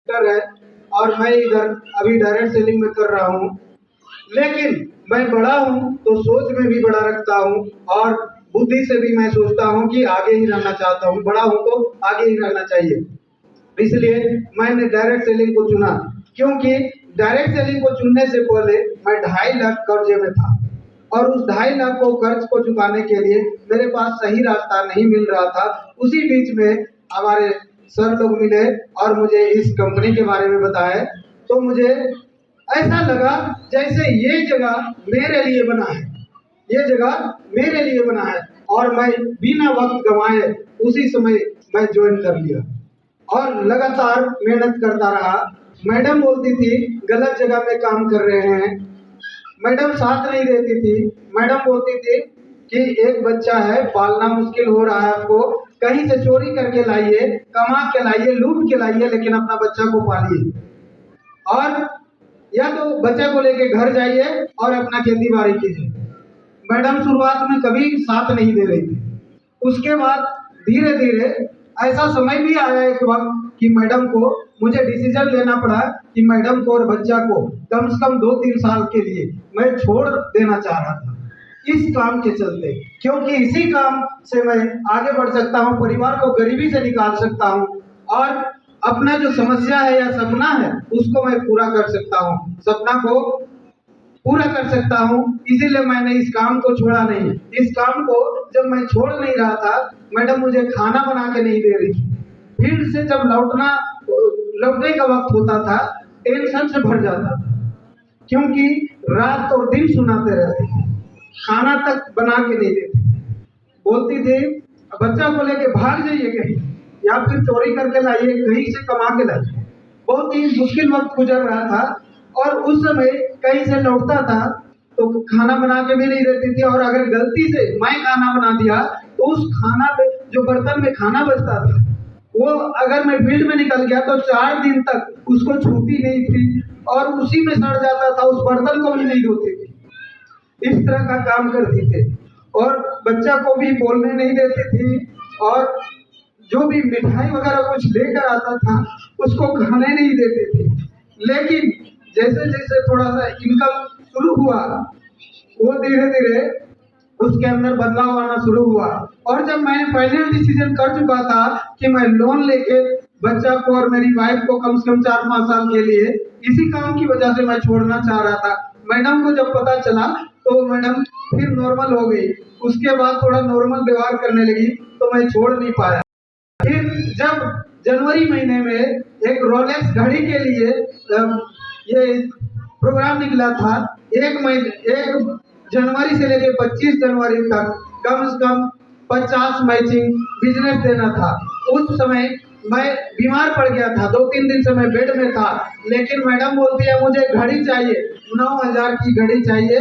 Sector है और मैं इधर अभी डायरेक्ट सेलिंग में कर रहा हूँ। लेकिन मैं बड़ा हूँ तो सोच में भी बड़ा रखता हूँ और बुद्धि से भी मैं सोचता हूँ कि आगे ही रहना चाहता हूँ, बड़ा हूँ तो आगे ही रहना चाहिए। इसलिए मैंने डायरेक्ट सेलिंग को चुना, क्योंकि डायरेक्ट सेलिंग को चुनने से पहले मैं 2.5 लाख कर्जे में था और उस 2.5 लाख को कर्ज को चुकाने के लिए मेरे पास सही रास्ता नहीं मिल रहा था। उसी बीच में हमारे सर लोग मिले और मुझे इस कंपनी के बारे में बताए, तो मुझे ऐसा लगा जैसे ये जगह मेरे लिए बना है, ये जगह मेरे लिए बना है। और मैं बिना वक्त गंवाए उसी समय मैं ज्वाइन कर लिया और लगातार मेहनत करता रहा। मैडम बोलती थी गलत जगह पे काम कर रहे हैं, मैडम साथ नहीं देती थी। मैडम बोलती थी कि एक बच्चा है, पालना मुश्किल हो रहा है, आपको कहीं से चोरी करके लाइए, कमा के लाइए, लूट के लाइए, लेकिन अपना बच्चा को पालिए। और या तो बच्चे को लेके घर जाइए और अपना खेती बाड़ी कीजिए। मैडम शुरुआत में कभी साथ नहीं दे रही थी। उसके बाद धीरे धीरे ऐसा समय भी आया एक वक्त कि मैडम को मुझे डिसीजन लेना पड़ा कि मैडम को और बच्चा को कम से कम 2-3 साल के लिए मैं छोड़ देना चाह रहा था इस काम के चलते, क्योंकि इसी काम से मैं आगे बढ़ सकता हूँ, परिवार को गरीबी से निकाल सकता हूँ और अपना जो समस्या है या सपना है उसको मैं पूरा कर सकता हूँ, सपना को पूरा कर सकता हूँ। इसीलिए मैंने इस काम को छोड़ा नहीं। इस काम को जब मैं छोड़ नहीं रहा था, मैडम मुझे खाना बना के नहीं दे रही थी। फील्ड से जब लौटने का वक्त होता था, टेंशन से भर जाता था, क्योंकि रात और दिन सुनाते रहते थे, खाना तक बना के नहीं देते। बोलती थी बच्चा को लेके भाग जाइए कहीं या फिर चोरी करके लाइए, कहीं से कमा के लाइए। बहुत ही मुश्किल वक्त गुजर रहा था और उस समय कहीं से लौटता था तो खाना बना के भी नहीं देती थी, और अगर गलती से मैं खाना बना दिया तो उस खाना पे जो बर्तन में खाना बचता था वो अगर मैं फील्ड में निकल गया तो 4 दिन तक उसको छूती नहीं थी और उसी में सड़ जाता था, उस बर्तन को भी नहीं धोती थी। इस तरह का काम करती थी और बच्चा को भी बोलने नहीं देती थी और जो भी मिठाई वगैरह कुछ लेकर आता था उसको खाने नहीं देते थे। लेकिन जैसे जैसे थोड़ा सा इनकम शुरू हुआ वो धीरे धीरे उसके अंदर बदलाव आना शुरू हुआ। और जब मैंने फाइनल डिसीजन कर चुका था कि मैं लोन लेके बच्चा को और मेरी वाइफ को कम से कम 4-5 साल के लिए इसी काम की वजह से मैं छोड़ना चाह रहा था, मैडम को जब पता चला तो मैडम फिर नॉर्मल हो गई। उसके बाद थोड़ा नॉर्मल व्यवहार करने लगी तो मैं छोड़ नहीं पाया। फिर जब जनवरी महीने में एक रोलेक्स घड़ी के लिए ये प्रोग्राम निकला था, 1 जनवरी से लेकर 25 जनवरी तक कम से कम 50 मैचिंग बिजनेस देना था। उस समय मैं बीमार पड़ गया था, 2-3 दिन से मैं बेड में था, लेकिन मैडम बोलती है मुझे घड़ी चाहिए, 9,000 की घड़ी चाहिए।